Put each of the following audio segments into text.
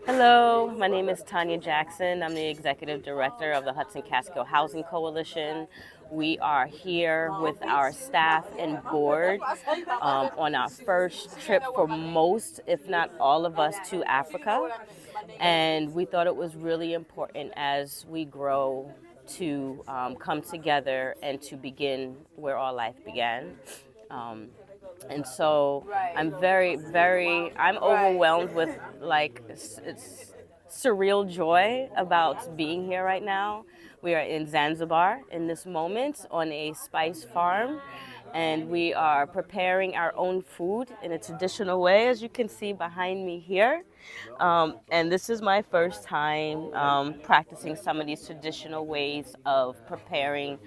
Hello, my name is Tanya Jackson. I'm the Executive Director of the Hudson Catskill Housing Coalition. We are here with our staff and board on our first trip for most, if not all of us, to Africa. And we thought it was really important as we grow to come together and to begin where our life began. Um, and so I'm overwhelmed with like it's surreal joy about being here right now. We are in Zanzibar in this moment on a spice farm, and we are preparing our own food in a traditional way, as you can see behind me here. And this is my first time practicing some of these traditional ways of preparing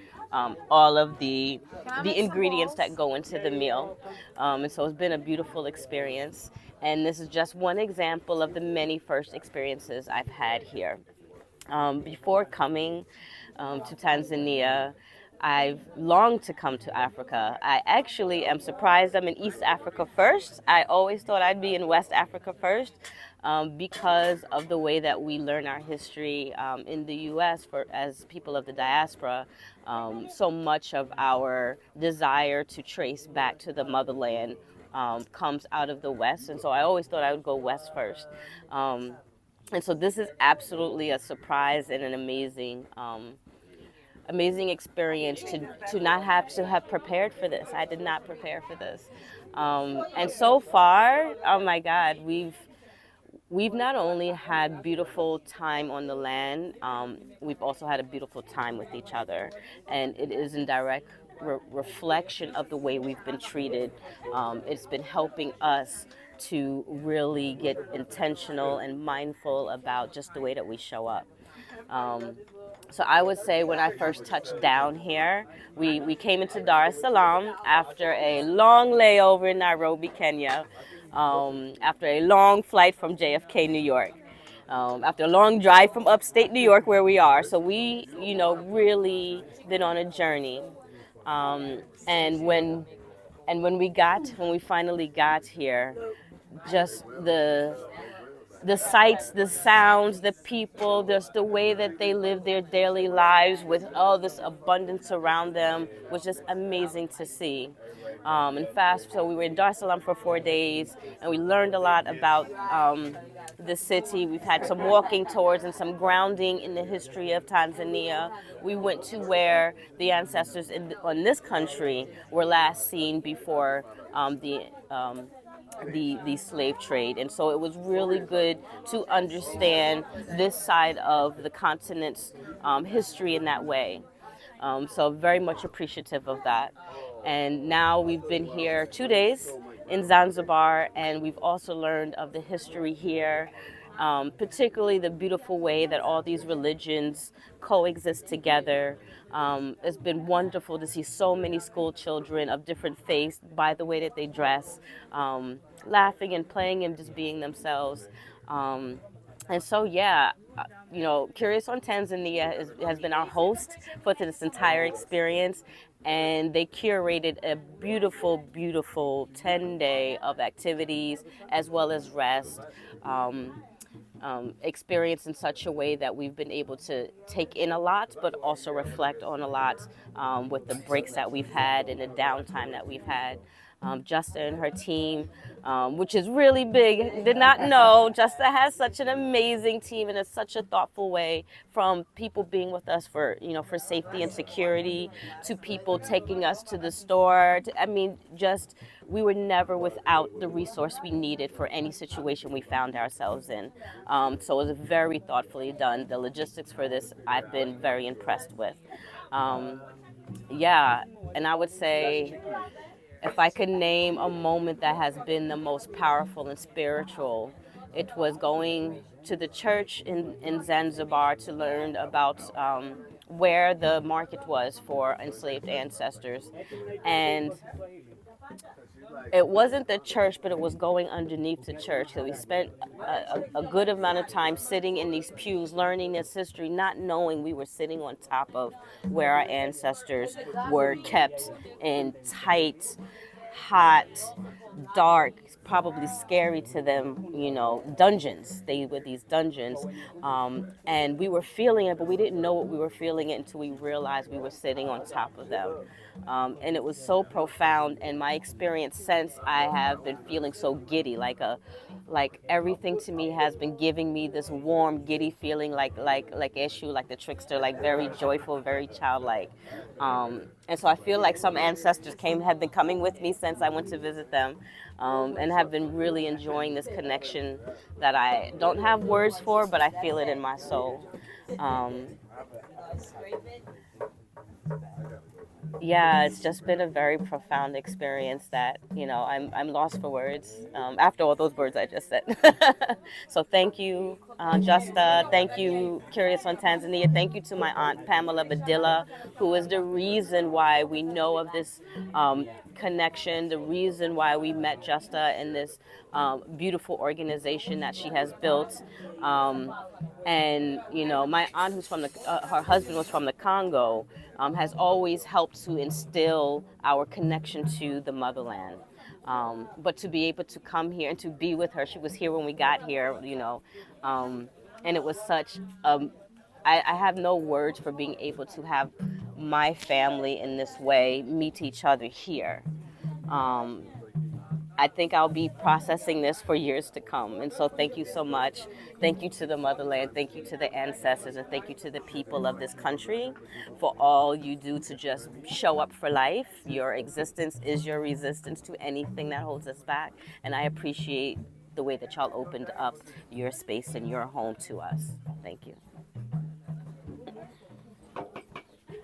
all of the ingredients that go into the meal. And so it's been a beautiful experience. And this is just one example of the many first experiences I've had here. Before coming to Tanzania, I've longed to come to Africa. I actually am surprised I'm in East Africa first. I always thought I'd be in West Africa first because of the way that we learn our history in the U.S. As people of the diaspora. So much of our desire to trace back to the motherland comes out of the West, and so I always thought I would go West first. And so this is absolutely a surprise and an amazing experience to not have to have prepared for this. I did not prepare for this. And so far, oh my God, we've not only had beautiful time on the land, we've also had a beautiful time with each other. And it is in direct reflection of the way we've been treated. It's been helping us to really get intentional and mindful about just the way that we show up. So I would say when I first touched down here, we came into Dar es Salaam after a long layover in Nairobi, Kenya, after a long flight from JFK, New York. After a long drive from upstate New York where we are. So we, really been on a journey. Um, and when when we finally got here, just the sights, the sounds, the people, just the way that they live their daily lives with all this abundance around them was just amazing to see. So we were in Dar es Salaam for 4 days, and we learned a lot about the city. We've had some walking tours and some grounding in the history of Tanzania. We went to where the ancestors on this country were last seen before the slave trade. And so it was really good to understand this side of the continent's history in that way. So very much appreciative of that. And now we've been here 2 days in Zanzibar, and we've also learned of the history here, particularly the beautiful way that all these religions coexist together. It's been wonderful to see so many school children of different faiths by the way that they dress, laughing and playing and just being themselves. And so, yeah, Curious on Tanzania has been our host for this entire experience, and they curated a beautiful, beautiful 10-day of activities as well as rest. Experience in such a way that we've been able to take in a lot, but also reflect on a lot with the breaks that we've had and the downtime that we've had. Justa and her team, which is really big. Did not know Justa has such an amazing team in such a thoughtful way. From people being with us for safety and security, to people taking us to the store. Just we were never without the resource we needed for any situation we found ourselves in. So it was very thoughtfully done. The logistics for this, I've been very impressed with. Yeah, and I would say, if I could name a moment that has been the most powerful and spiritual, it was going to the church in Zanzibar to learn about where the market was for enslaved ancestors. And it wasn't the church, but it was going underneath the church. So we spent a good amount of time sitting in these pews, learning this history, not knowing we were sitting on top of where our ancestors were kept in tight, hot, dark, probably scary to them, dungeons. They were these dungeons. And we were feeling it, but we didn't know what we were feeling it until we realized we were sitting on top of them. And it was so profound. And my experience since, I have been feeling so giddy, like everything to me has been giving me this warm, giddy feeling, like Eshu, like the trickster, like very joyful, very childlike. And so I feel like some ancestors have been coming with me since I went to visit them, and have been really enjoying this connection that I don't have words for, but I feel it in my soul. Um, yeah, it's just been a very profound experience that, I'm lost for words, after all those words I just said. So thank you, Justa. Thank you, Curious on Tanzania. Thank you to my aunt Pamela Badilla, who is the reason why we know of this connection, the reason why we met Justa in this beautiful organization that she has built. And my aunt, who's from her husband was from the Congo, has always helped to instill our connection to the motherland. But to be able to come here and to be with her, she was here when we got here, and it was such. I have no words for being able to have my family in this way meet each other here. Um, I think I'll be processing this for years to come. And so thank you so much. Thank you to the motherland. Thank you to the ancestors. And thank you to the people of this country for all you do to just show up for life. Your existence is your resistance to anything that holds us back. And I appreciate the way that y'all opened up your space and your home to us. Thank you.